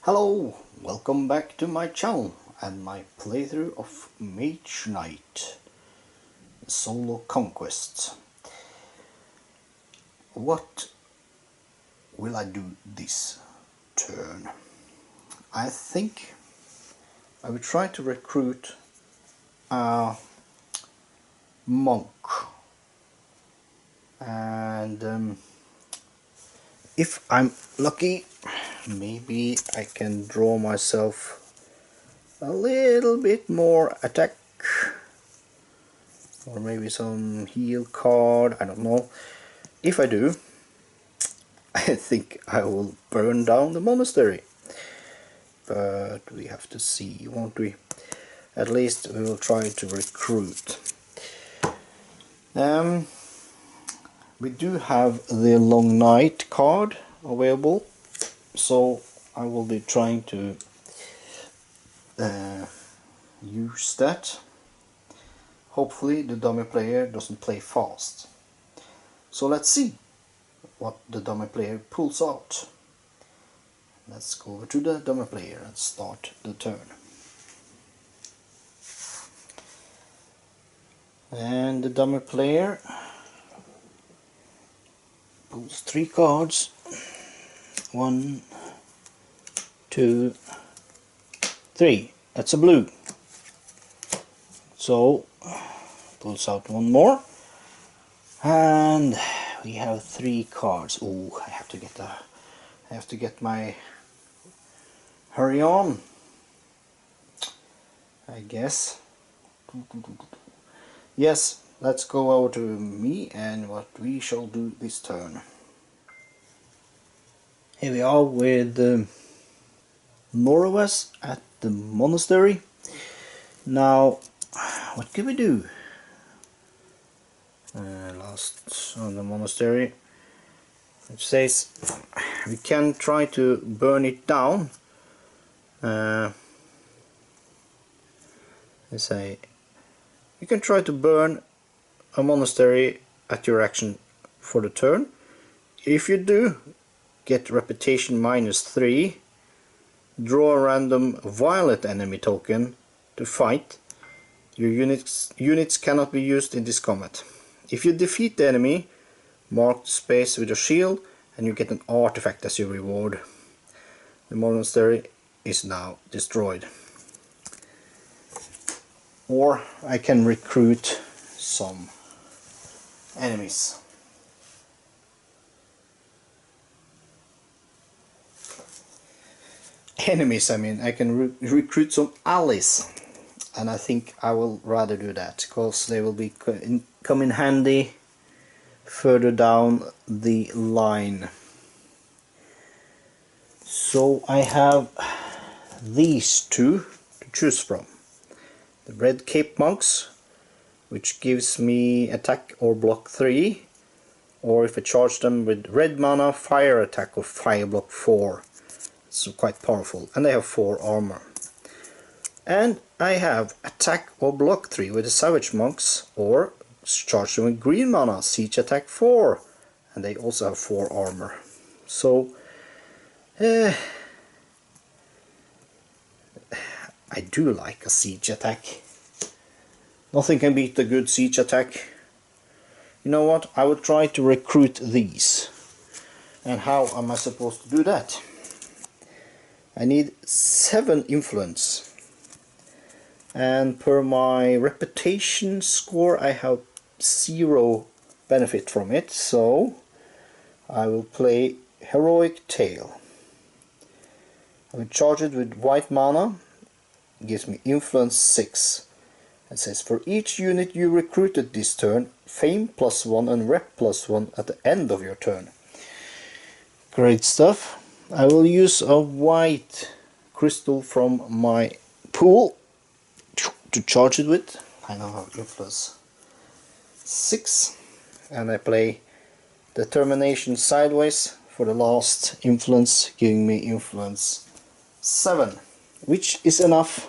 Hello, welcome back to my channel and my playthrough of Mage Knight Solo Conquest. What will I do this turn? I think I will try to recruit a monk, and if I'm lucky, maybe I can draw myself a little bit more attack, or maybe some heal card, I don't know. If I do, I think I will burn down the monastery, but we have to see, won't we? At least we will try to recruit. We do have the long night card available, so I will be trying to use that. Hopefully the dummy player doesn't play fast. So let's see what the dummy player pulls out. Let's go over to the dummy player and start the turn. And the dummy player pulls 3 cards. 1, 2, 3. That's a blue. So pulls out 1 more, and we have 3 cards. Oh, I have to get my hurry on, I guess. Yes, let's go over to me and what we shall do this turn. Here we are with Norowas at the monastery. Now, what can we do? Last on the monastery, it says we can try to burn it down. They say you can try to burn a monastery at your action for the turn. If you do, get reputation -3, draw a random violet enemy token to fight. Your units cannot be used in this combat. If you defeat the enemy, mark the space with a shield and you get an artifact as your reward. The monastery is now destroyed. Or I can recruit some enemies. I mean, I can recruit some allies, and I think I will rather do that because they will be come in handy further down the line. So I have these 2 to choose from. The red cape monks, which gives me attack or block 3, or if I charge them with red mana, fire attack or fire block 4. So quite powerful, and they have 4 armor. And I have attack or block 3 with the savage monks, or charge them with green mana, siege attack 4, and they also have 4 armor. So I do like a siege attack. Nothing can beat a good siege attack. You know what? I will try to recruit these. And how am I supposed to do that? I need 7 influence. And per my reputation score, I have 0 benefit from it. So I will play Heroic Tale. I will charge it with white mana. It gives me influence 6. It says for each unit you recruited this turn, fame +1 and rep +1 at the end of your turn. Great stuff. I will use a white crystal from my pool to charge it with. I now have influence 6, and I play Determination sideways for the last influence, giving me influence 7, which is enough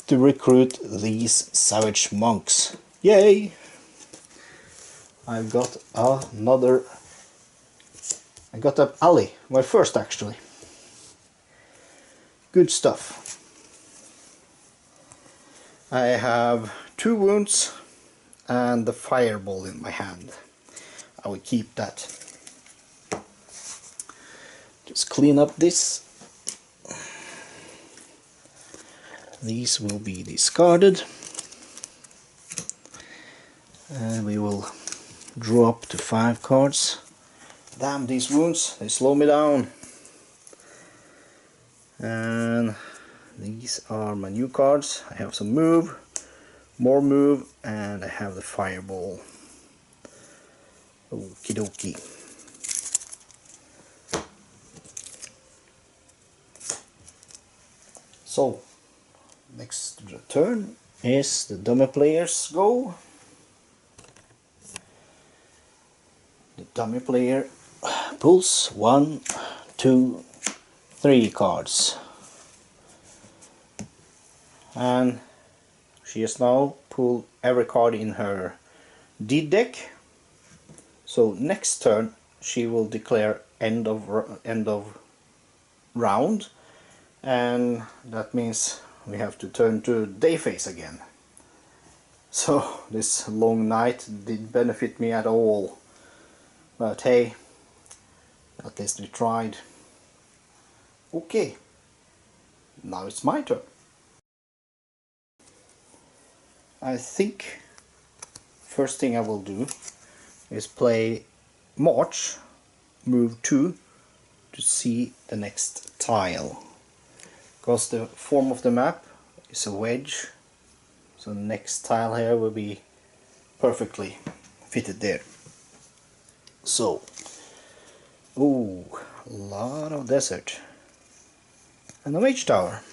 to recruit these savage monks. Yay! I've got another. I got an ally, my first actually. Good stuff. I have 2 wounds and the fireball in my hand. I will keep that. Just clean up this. These will be discarded. And we will draw up to 5 cards. Damn, these wounds, they slow me down. And these are my new cards. I have some move, more move, and I have the fireball. Okie dokie. So, next turn is the dummy player's go. The dummy player pulls 1, 2, 3 cards. And she has now pulled every card in her deed deck. So next turn she will declare end of round, and that means we have to turn to day phase again. So this long night didn't benefit me at all, but hey, at least we tried. Okay, now it's my turn. I think first thing I will do is play March, move 2 to see the next tile, because the form of the map is a wedge, so the next tile here will be perfectly fitted there. So, ooh, a lot of desert and a mage tower.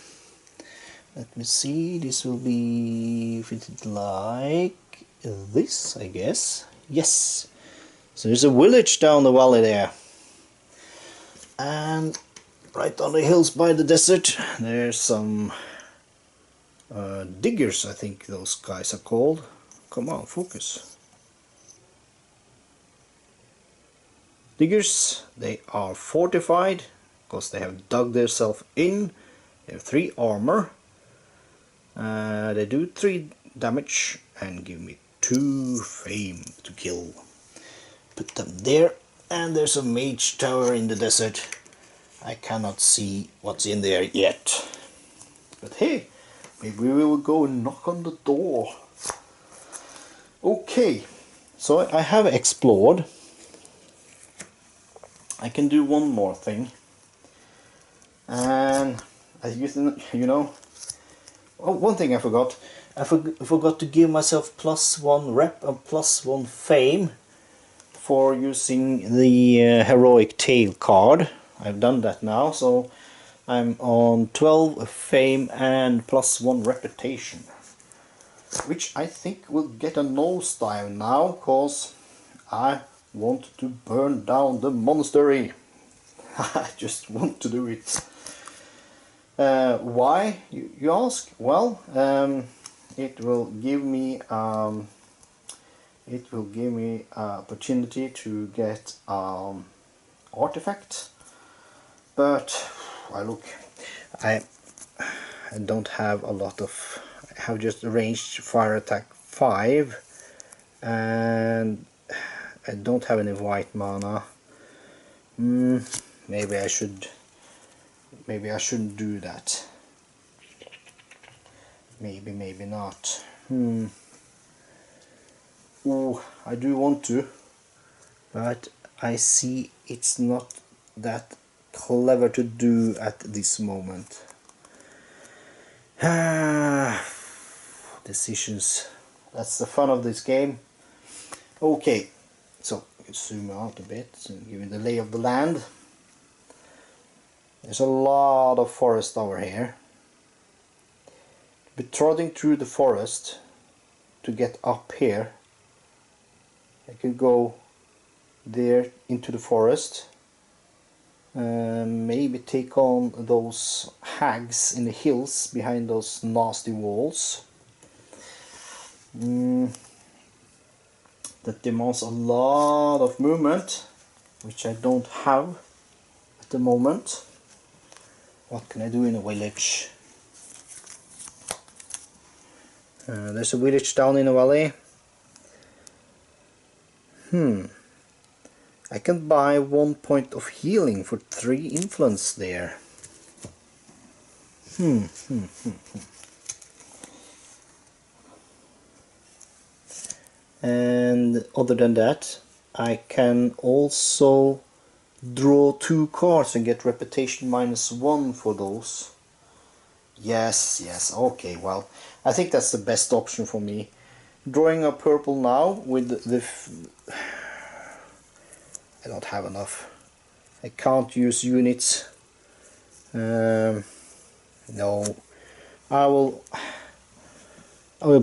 Let me see, this will be fitted like this, I guess. Yes, so there's a village down the valley there, and right on the hills by the desert there's some diggers, I think those guys are called. Come on, focus. Diggers, they are fortified because they have dug themselves in. They have 3 armor. They do 3 damage and give me 2 fame to kill. Put them there, and there's a mage tower in the desert. I cannot see what's in there yet, but hey, maybe we will go and knock on the door. Okay, so I have explored. I can do one more thing, and as you know, oh, one thing I forgot. I forgot to give myself +1 rep and +1 fame for using the heroic tale card. I've done that now, so I'm on 12 fame and +1 reputation, which I think will get a nosedive now, because I want to burn down the monastery. I just want to do it. Why, you ask? Well, it will give me opportunity to get artifact, but I don't have a lot of. I have just ranged fire attack 5, and I don't have any white mana. Maybe I shouldn't do that. Maybe not. Oh, I do want to, but I see it's not that clever to do at this moment. Decisions. That's the fun of this game. Okay, so let's zoom out a bit and give you the lay of the land. There's a lot of forest over here. But trotting through the forest to get up here, I could go there into the forest, maybe take on those hags in the hills behind those nasty walls. That demands a lot of movement, which I don't have at the moment. What can I do in a village? There's a village down in the valley. I can buy 1 point of healing for 3 influence there. And other than that, I can also draw 2 cards and get reputation -1 for those. Yes, okay, well, I think that's the best option for me. Drawing a purple now with the... I don't have enough. I can't use units. No. I will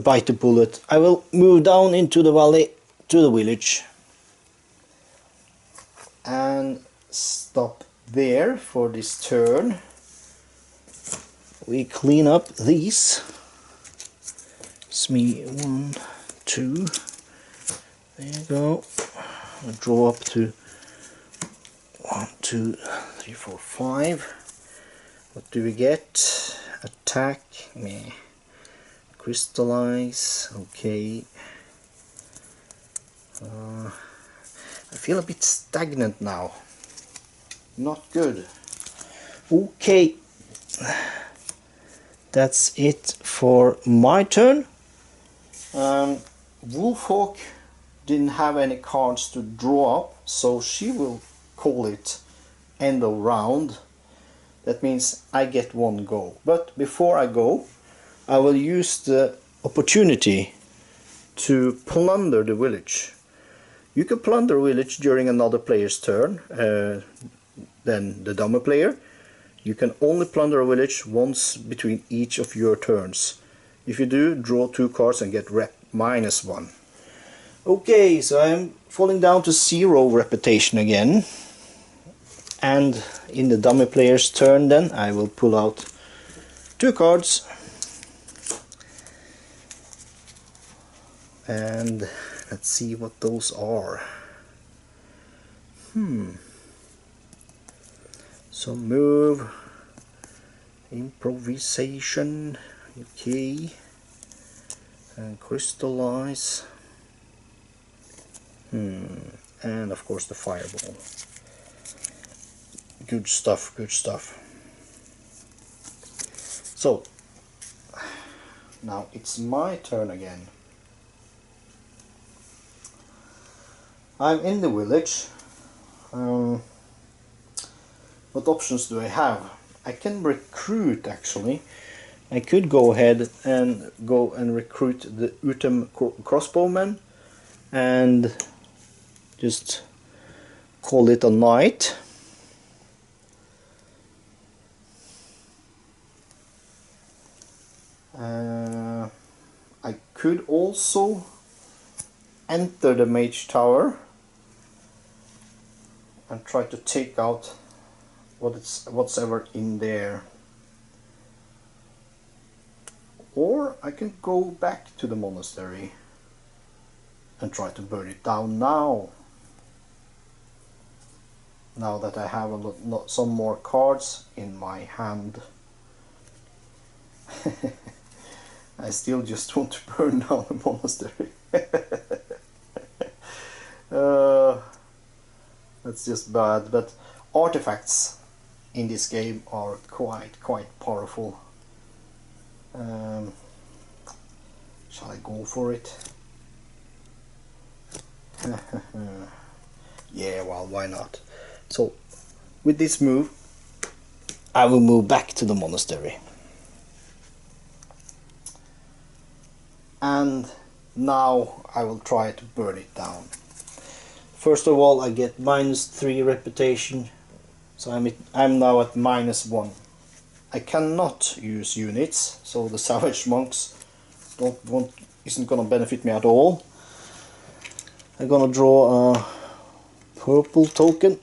bite the bullet. I will move down into the valley to the village. And stop there for this turn. We clean up these. It's me 1, 2. There you go. I'll draw up to 1, 2, 3, 4, 5. What do we get? Attack. Meh. Crystallize. Okay. I feel a bit stagnant now. Not good. Okay. That's it for my turn. Wolfhawk didn't have any cards to draw up, so she will call it end of round. That means I get 1 go. But before I go, I will use the opportunity to plunder the village. You can plunder a village during another player's turn than the dummy player. You can only plunder a village once between each of your turns. If you do, draw 2 cards and get rep -1. Okay, so I'm falling down to 0 reputation again. And in the dummy player's turn then, I will pull out 2 cards. And let's see what those are. So move, improvisation, okay, and crystallize, and of course the fireball. Good stuff, good stuff. So now it's my turn again. I'm in the village. What options do I have? I can recruit, actually. I could go ahead and recruit the Utem crossbowman and just call it a night. I could also enter the Mage Tower and try to take out whatsoever in there. Or I can go back to the monastery and try to burn it down now. Now that I have some more cards in my hand. I still just want to burn down the monastery. That's just bad, but artifacts in this game are quite powerful. Shall I go for it? Yeah, well, why not? So with this move I will move back to the monastery. And now I will try to burn it down. First of all, I get -3 reputation, so I'm now at -1. I cannot use units, so the savage monks isn't gonna benefit me at all. I'm gonna draw a purple token.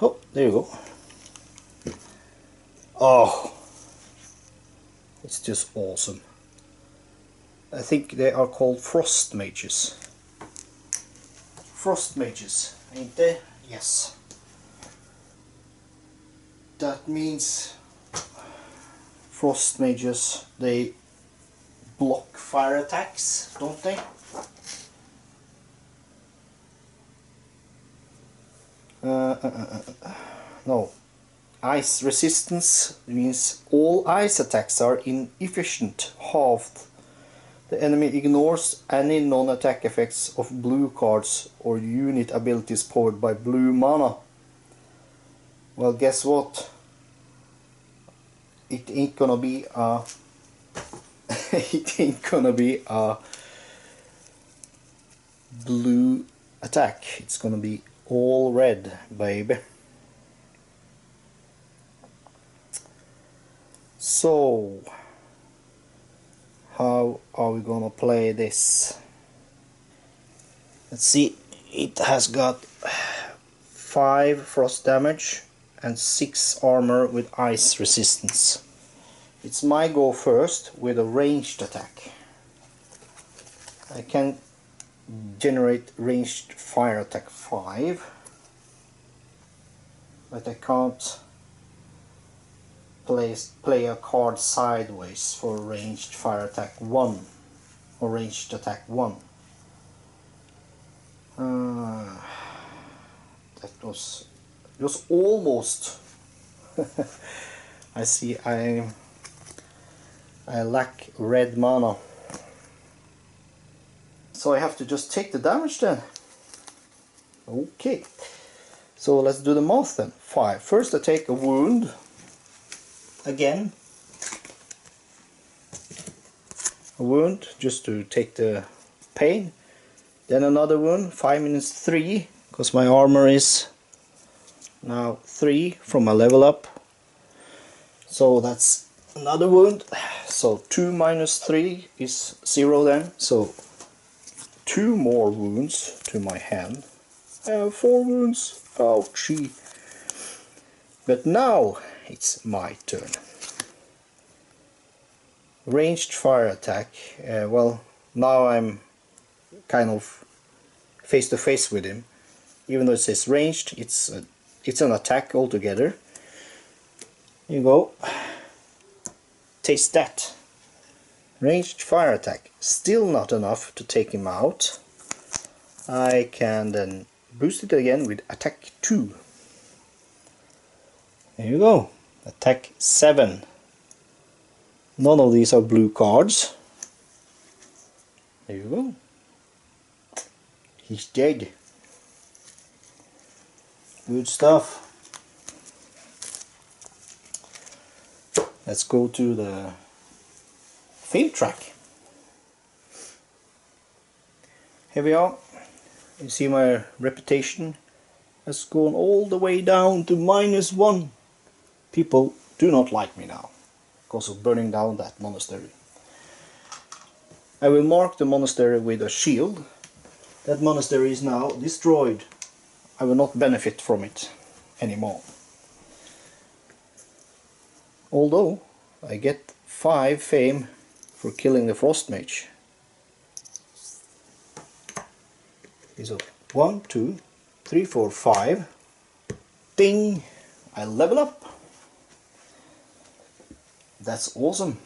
Oh, there you go. Oh, it's just awesome. I think they are called frost mages. Frost mages, ain't they? Yes. That means frost mages, they block fire attacks, don't they? No. Ice resistance means all ice attacks are inefficient, halved. The enemy ignores any non-attack effects of blue cards or unit abilities powered by blue mana. Well, guess what? It ain't gonna be a it ain't gonna be a blue attack. It's gonna be all red, baby. So, how are we gonna play this? Let's see, it has got 5 frost damage and 6 armor with ice resistance. It's my go first with a ranged attack. I can generate ranged fire attack 5, but I can't play a card sideways for ranged fire attack 1 or ranged attack 1. That was almost. I see I lack red mana, so I have to just take the damage then. Okay, so let's do the math then. 5. First I take a wound again, a wound just to take the pain, then another wound, 5 minus 3, because my armor is now 3 from a level up, so that's another wound. So 2 minus 3 is 0 then, so 2 more wounds to my hand. I have 4 wounds, ouchie. But now it's my turn. Ranged fire attack. Well, now I'm kind of face to face with him. Even though it says ranged, it's an attack altogether. Here you go. Taste that. Ranged fire attack. Still not enough to take him out. I can then boost it again with attack 2. There you go. Attack 7. None of these are blue cards. There you go. He's dead. Good stuff. Let's go to the field track. Here we are. You see my reputation has gone all the way down to -1. People do not like me now because of burning down that monastery. I will mark the monastery with a shield. That monastery is now destroyed. I will not benefit from it anymore. Although I get 5 fame for killing the frost mage. So 1, 2, 3, 4, 5. Ding! I level up. That's awesome.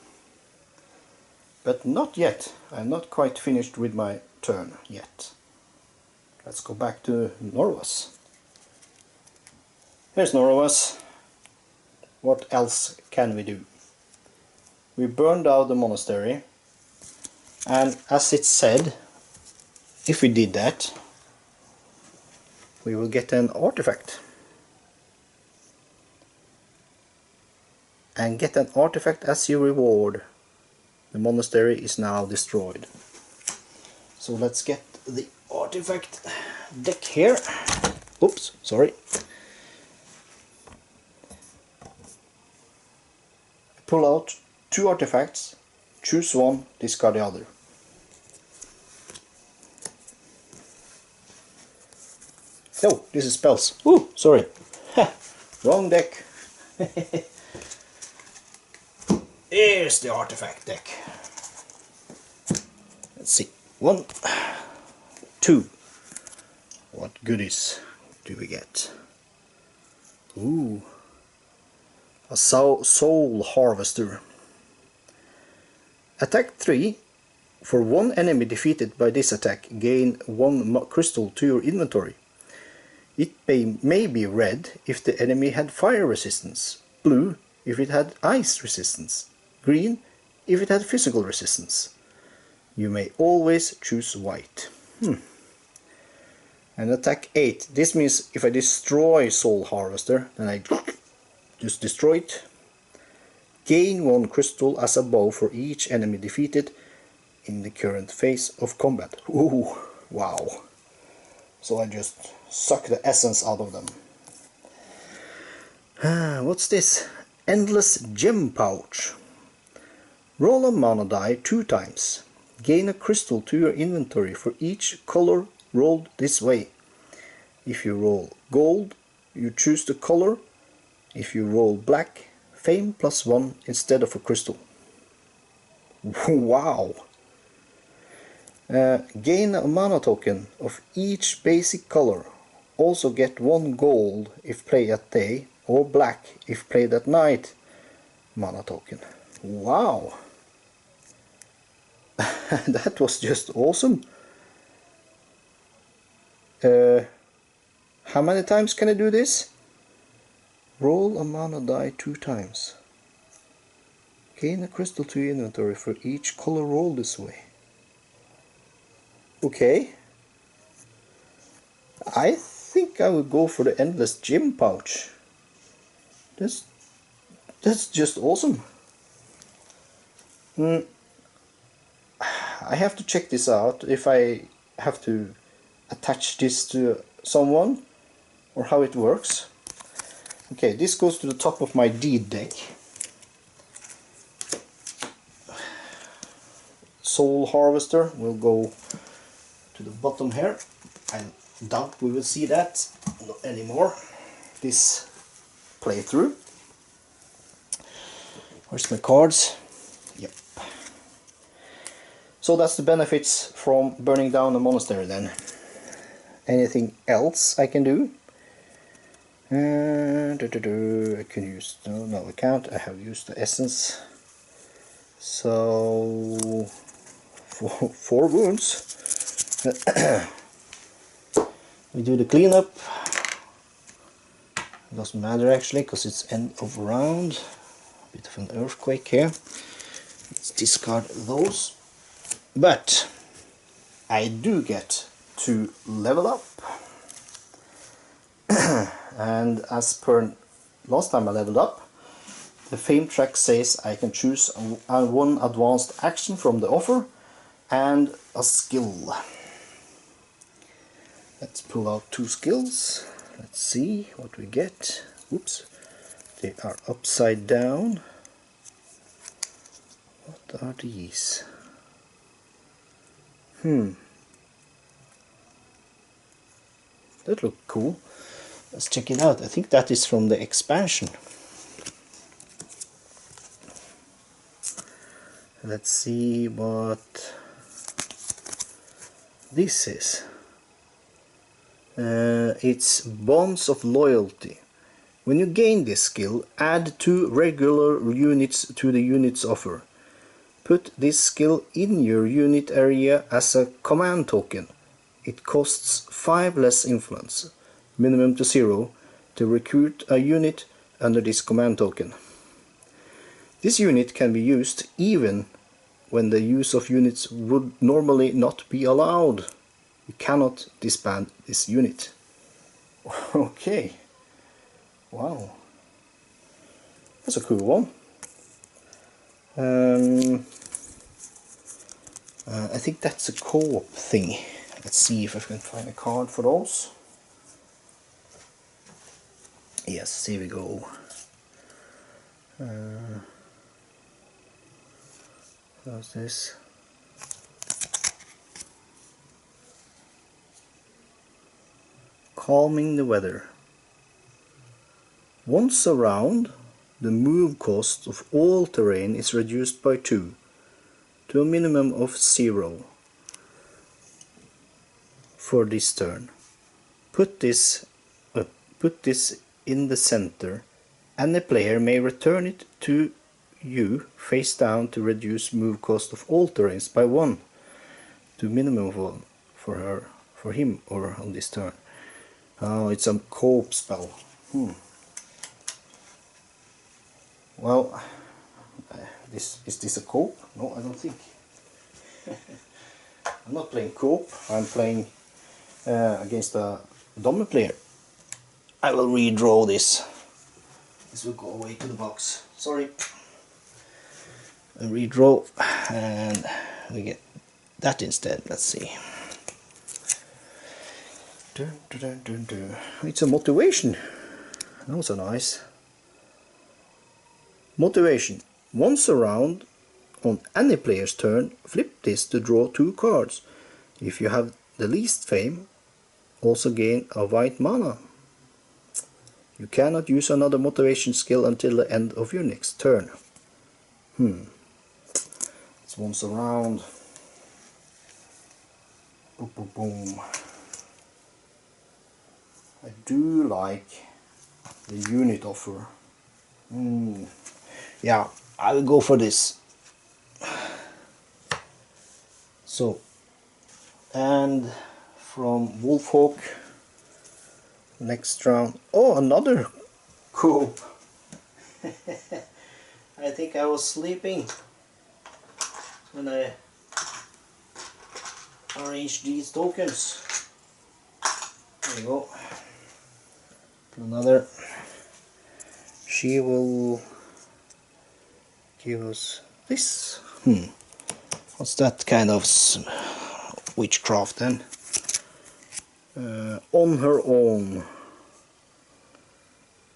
But not yet. I'm not quite finished with my turn yet. Let's go back to Norowas. Here's Norowas. What else can we do? We burned out the monastery, and as it said, if we did that, we will get an artifact. And get an artifact as your reward. The monastery is now destroyed. So let's get the artifact deck here. Oops, sorry. Pull out 2 artifacts, choose one, discard the other. Oh, this is spells. Ooh, sorry. Ha, wrong deck. Here's the artifact deck. Let's see. 1, 2. What goodies do we get? Ooh. A soul harvester. Attack 3. For one enemy defeated by this attack, gain 1 crystal to your inventory. It may be red if the enemy had fire resistance, blue if it had ice resistance, green if it had physical resistance. You may always choose white. And attack 8. This means if I destroy Soul Harvester, then I just destroy it. Gain 1 crystal as a bow for each enemy defeated in the current phase of combat. Ooh, wow. So I just suck the essence out of them. What's this? Endless Gem Pouch. Roll a mana die 2 times. Gain a crystal to your inventory for each color rolled this way. If you roll gold, you choose the color. If you roll black, fame +1 instead of a crystal. Wow! Gain a mana token of each basic color. Also get 1 gold if played at day, or black if played at night. Mana token. Wow! That was just awesome. How many times can I do this? Roll a mana die 2 times. Gain a crystal to your inventory for each color rolled this way. Okay. I think I would go for the Endless Gem Pouch. That's just awesome. I have to check this out if I have to attach this to someone or how it works. Okay, this goes to the top of my deed deck. Soul Harvester will go to the bottom here. I doubt we will see that anymore this playthrough. Where's my cards? Yep. So that's the benefits from burning down a monastery then. Anything else I can do? I can use, no I can't, I have used the essence. So 4 wounds. We do the cleanup. Doesn't matter actually because it's end of round. Bit of an earthquake here. Let's discard those. But I do get to level up. And as per last time I leveled up, the fame track says I can choose 1 advanced action from the offer and a skill. Let's pull out 2 skills. Let's see what we get. Oops, they are upside down. What are these? That look cool. Let's check it out. I think that is from the expansion. Let's see what this is. It's Bonds of Loyalty. When you gain this skill, add 2 regular units to the unit's offer. Put this skill in your unit area as a command token. It costs 5 less influence, minimum to 0, to recruit a unit under this command token. This unit can be used even when the use of units would normally not be allowed. You cannot disband this unit. Okay. Wow. That's a cool one. I think that's a co-op thing. Let's see if I can find a card for those. Yes, here we go. How's this? Calming the weather. Once a round, the move cost of all terrain is reduced by 2 to a minimum of 0 for this turn. Put this in the center, and the player may return it to you face down to reduce move cost of all terrains by 1 to minimum of 1 for him or on this turn. Oh, it's a cope spell. Well, is this a cope? No, I don't think. I'm not playing cope. I'm playing against a dominant player. I will redraw this. This will go away to the box. Sorry. A redraw, and we get that instead. Let's see. Dun, dun, dun, dun, dun. It's a motivation. Those are nice. Motivation. Once a round on any player's turn, flip this to draw 2 cards. If you have the least fame, also gain a white mana. You cannot use another motivation skill until the end of your next turn. It's once a round. Boom, boom, boom. I do like the unit offer. Yeah, I will go for this. So, and from Wolfhawk, next round. Oh, another coop. I think I was sleeping when I arranged these tokens. There you go. Another. She will give us this. What's that kind of witchcraft then? On her own.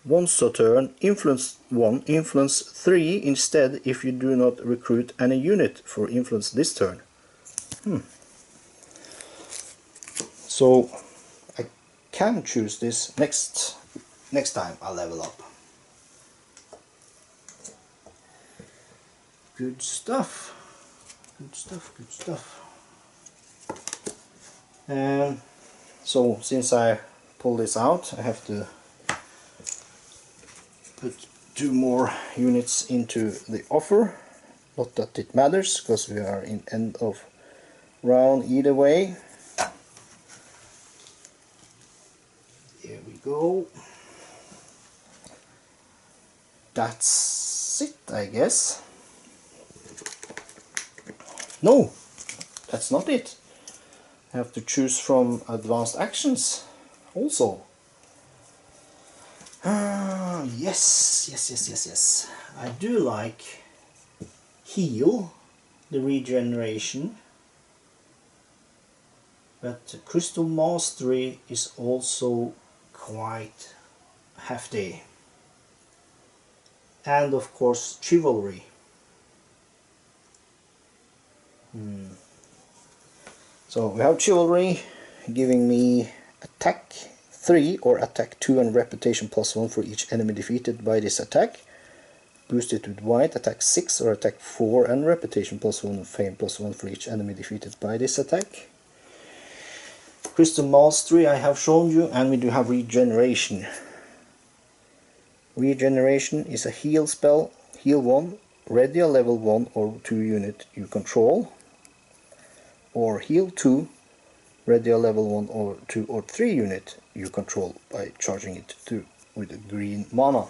Once a turn, influence 1, influence 3 instead if you do not recruit any unit for influence this turn. So I can choose this next time I level up. Good stuff. Good stuff, good stuff. And so since I pull this out, I have to put 2 more units into the offer. Not that it matters, because we are in end of round either way. Here we go. That's it, I guess. No, that's not it. I have to choose from advanced actions also. Yes. I do like heal, the regeneration, but Crystal Mastery is also quite hefty. And of course chivalry. So we have chivalry giving me attack 3 or attack 2 and reputation +1 for each enemy defeated by this attack. Boosted with white, attack 6 or attack 4 and reputation +1 and fame +1 for each enemy defeated by this attack. Crystal Mastery I have shown you, and we do have regeneration. Regeneration is a heal spell. Heal 1, ready a level 1 or 2 unit you control. Or heal 2, ready a level 1 or 2 or 3 unit you control by charging it with a green mana.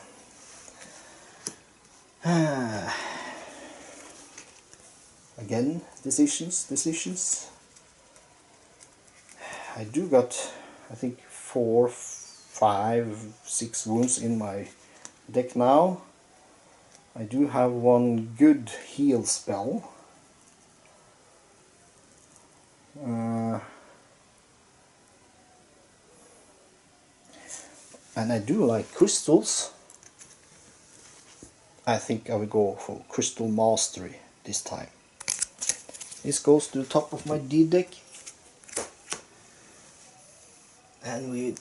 Again, decisions. I do got, I think, 4, 5, 6 wounds in my deck now. I do have one good heal spell. And I do like crystals. I think I will go for Crystal Mastery this time. This goes to the top of my D deck. And we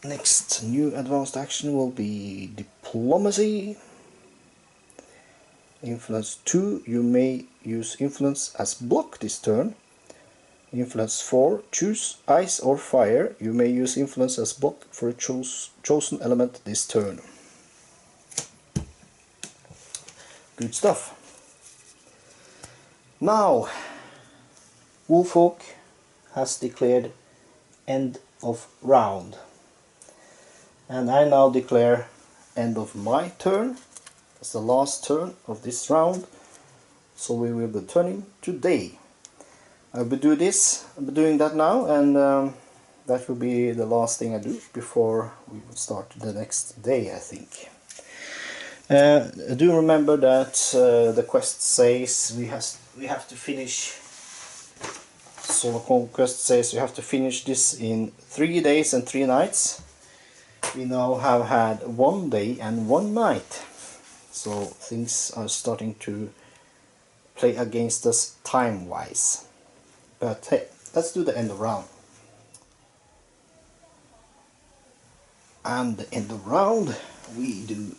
next new advanced action will be Diplomacy. Influence 2, you may use influence as block this turn. Influence 4, choose ice or fire. You may use influence as block for a chosen element this turn. Good stuff. Now, Wolfhawk has declared end of round. And I now declare end of my turn. That's the last turn of this round. So we will be turning today. I'll be doing that now, and that will be the last thing I do before we will start the next day, I think. Do remember that the quest says we have to finish. Solar Conquest says you have to finish this in 3 days and 3 nights. We now have had 1 day and 1 night, so things are starting to play against us time-wise. But hey, let's do the end of round. And the end of round we do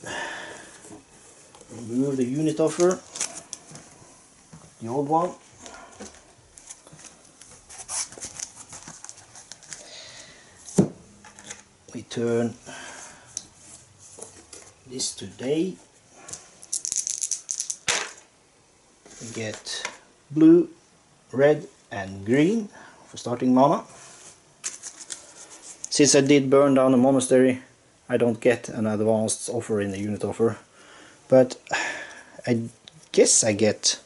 remove the unit offer, the old one. We turn this to day. We get blue, red and green for starting mana. Since I did burn down the monastery, I don't get an advanced offer in the unit offer, but I guess I get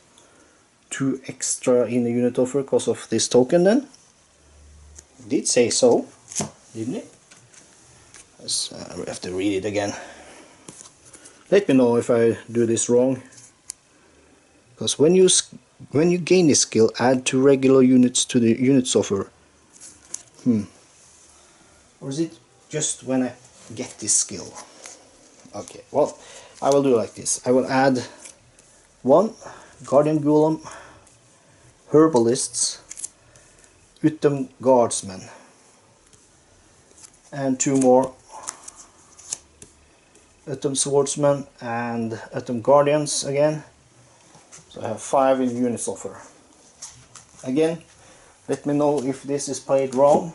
2 extra in the unit offer because of this token then. It did say so, didn't it? We have to read it again. Let me know if I do this wrong. Because when you gain this skill, add 2 regular units to the units offer. Or is it just when I get this skill? Okay, well, I will do like this. I will add 1 Guardian Golem, Herbalists, Uttam Guardsmen, and 2 more Uttam Swordsmen and Uttam Guardians again. So I have 5 in units offer. Again, let me know if this is played wrong.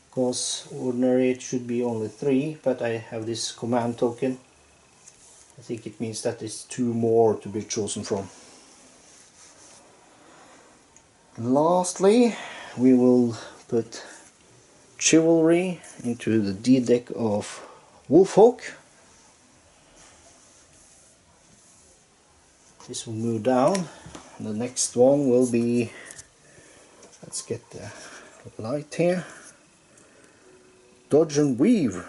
Because ordinary it should be only 3, but I have this command token. I think it means that there's 2 more to be chosen from. Lastly, we will put Chivalry into the D deck of Wolfhawk. This will move down. The next one will be, let's get the light here, Dodge and Weave.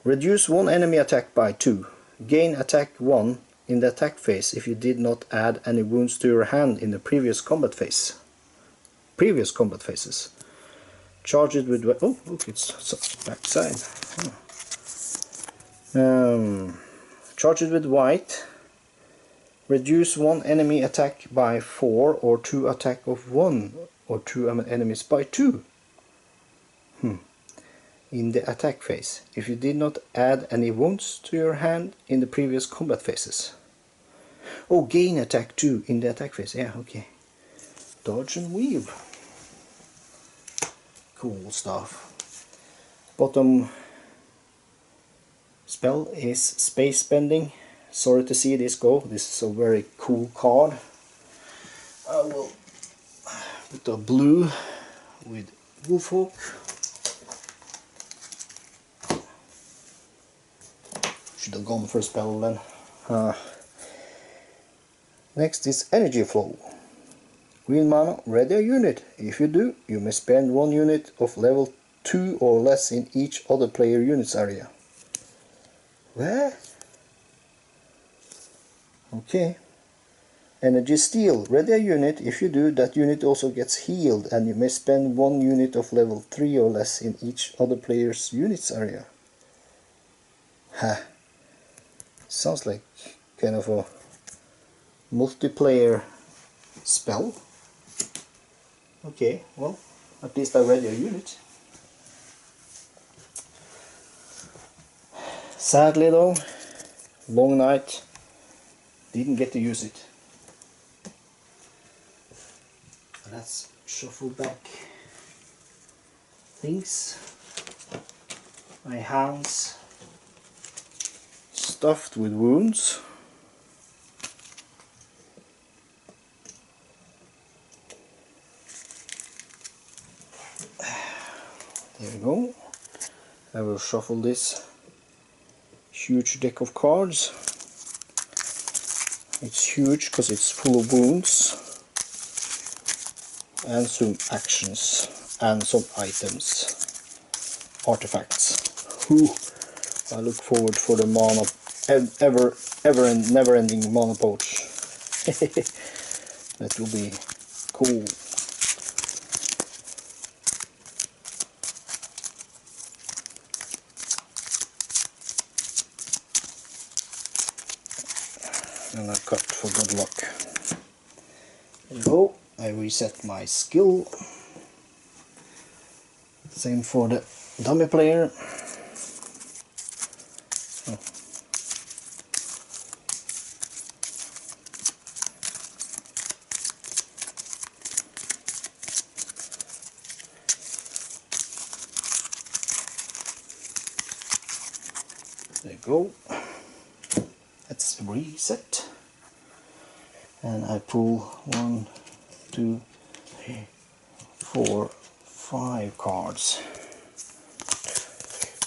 Reduce 1 enemy attack by 2. Gain attack 1 in the attack phase if you did not add any wounds to your hand in the previous combat phase. Previous combat phases. Charge it with, oh look, it's backside. Charge it with white. Reduce 1 enemy attack by 4 or 2 attack of 1 or 2 enemies by 2. In the attack phase, if you did not add any wounds to your hand in the previous combat phases. Oh, gain attack 2 in the attack phase, yeah, okay. Dodge and Weave. Cool stuff. Bottom spell is Space Bending. Sorry to see this go, this is a very cool card. I will put the blue with Wolfhawk. Should have gone for a spell then. Next is Energy Flow. Green mana, ready a unit. If you do, you may spend 1 unit of level 2 or less in each other player unit's area. Where? Okay. Energy Steal, ready a unit. If you do, that unit also gets healed, and you may spend 1 unit of level 3 or less in each other player's unit's area. Ha. Sounds like kind of a multiplayer spell. Okay, well, at least I read your unit. Sadly though, long night, didn't get to use it. Let's shuffle back things. My hands stuffed with wounds. There we go. I will shuffle this huge deck of cards. It's huge because it's full of wounds and some actions and some items, artifacts. Ooh, I look forward for the mana, ever and never-ending mana pouch. That will be cool. And I cut for good luck. There you go. I reset my skill. Same for the dummy player. Oh. There you go. Let's reset. And I pull 1, 2, 3, 4, 5 cards.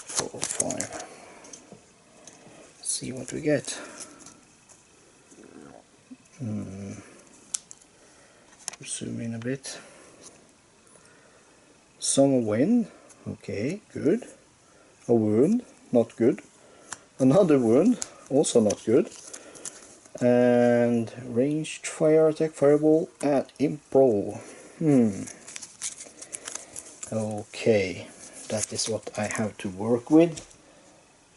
4, 5. See what we get. Zoom in a bit. Some wind. Okay, good. A wound. Not good. Another wound. Also not good. And ranged fire attack, fireball, and impro. Okay, that is what I have to work with.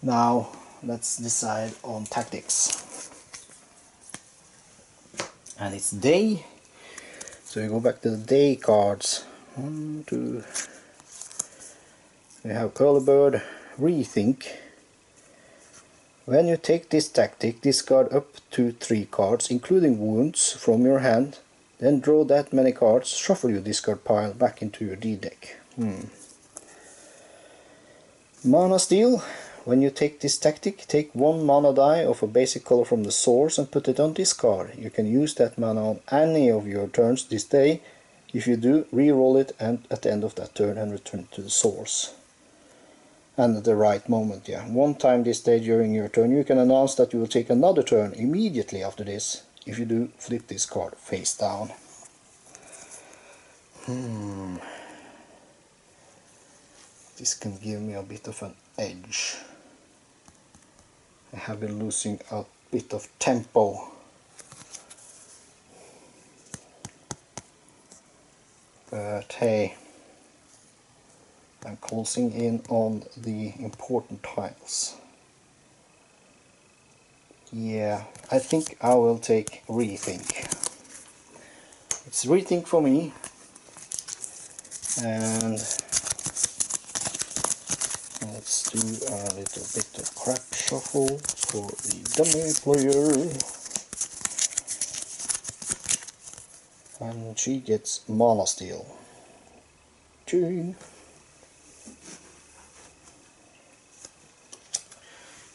Now let's decide on tactics. And it's day, so we go back to the day cards. 1, 2. We have Curly Bird, Rethink. When you take this tactic, discard up to 3 cards, including wounds, from your hand, then draw that many cards, shuffle your discard pile back into your D deck. Mana Steal. When you take this tactic, take 1 mana die of a basic color from the source and put it on discard. You can use that mana on any of your turns this day. If you do, re-roll it and at the end of that turn and return it to the source. And at the right moment, yeah. 1 time this day during your turn, you can announce that you will take another turn immediately after this. If you do, flip this card face down. This can give me a bit of an edge. I have been losing a bit of tempo. But hey, I'm closing in on the important tiles. Yeah, I think I will take Rethink. It's Rethink for me. And let's do a little bit of crap shuffle for the dummy player. And she gets Mana Steal. Tune.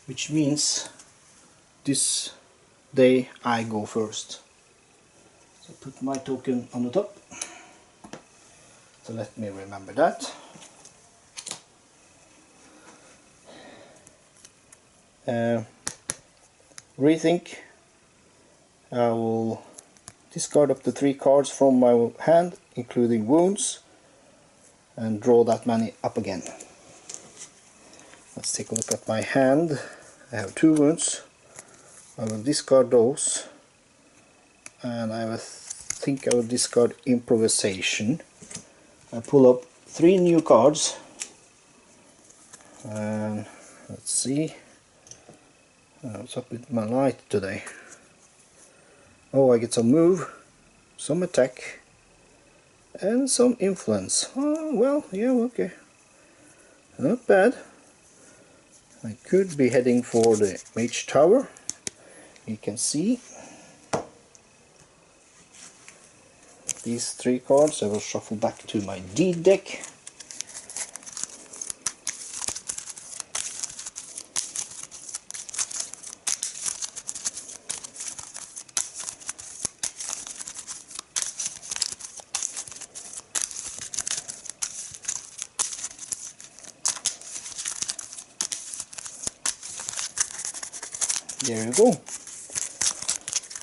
Which means this day I go first. So put my token on the top. So let me remember that. Rethink. I will discard up to 3 cards from my hand, including wounds, and draw that many up again. Let's take a look at my hand. I have 2 wounds. I will discard those, and I think I will discard Improvisation. I pull up 3 new cards, and let's see what's up with my light today. Oh, I get some move, some attack, and some influence. Oh, well, yeah, okay. Not bad. I could be heading for the Mage Tower. You can see these 3 cards. I will shuffle back to my D deck. there you go.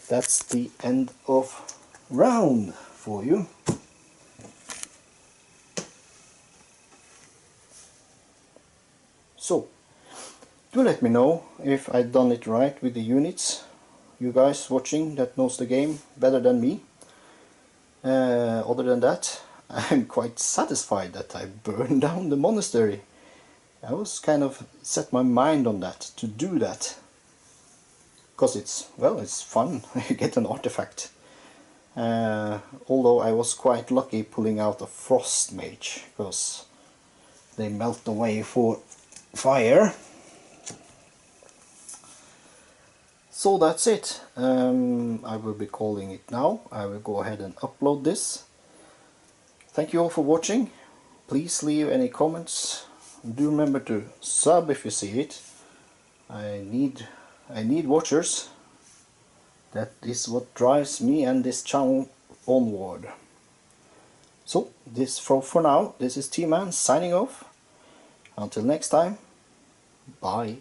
That's the end of round for you. So, do let me know if I've done it right with the units. You guys watching that knows the game better than me. Other than that, I'm quite satisfied that I burned down the monastery. I was kind of set my mind on that, to do that. Because it's, well, it's fun. You get an artifact. Although I was quite lucky pulling out a frost mage, because they melt away for fire. So that's it. I will be calling it now. I will go ahead and upload this. Thank you all for watching. Please leave any comments. Do remember to sub if you see it. I need watchers. That is what drives me and this channel onward. So this for now, this is T-Man signing off. Until next time, bye.